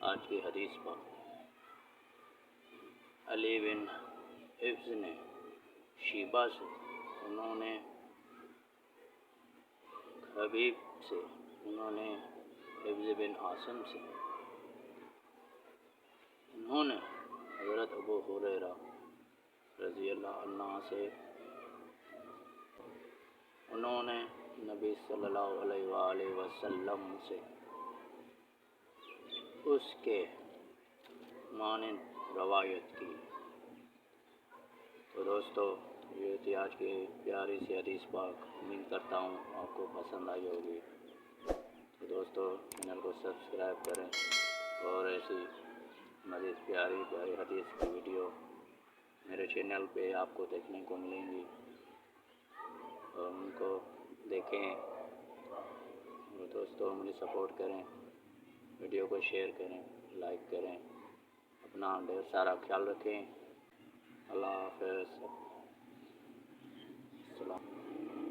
آج کی حدیث پر علی بن حفظ نے شیبہ سے، انہوں نے حبیب سے، انہوں نے حفظ بن عاصم سے، انہوں نے حضرت ابو ہریرہ رضی اللہ عنہ سے، انہوں نے نبی صلی اللہ علیہ وآلہ وسلم سے اس کے مانند روایت کی۔ تو دوستو، یہ تھی آج کی پیاری سی حدیث پاک، امید کرتا ہوں آپ کو پسند آئی ہوگی۔ تو دوستو، چینل کو سبسکرائب کریں اور ایسی مزید پیاری حدیث کی ویڈیو میرے چینل پہ آپ کو دیکھنے کو ملیں گی، اور ان کو دیکھیں۔ اور دوستو، مجھے سپورٹ کریں، ویڈیو کو شیئر کریں، لائک کریں، اپنا ڈھیر سارا خیال رکھیں۔ اللہ حافظ۔ السلام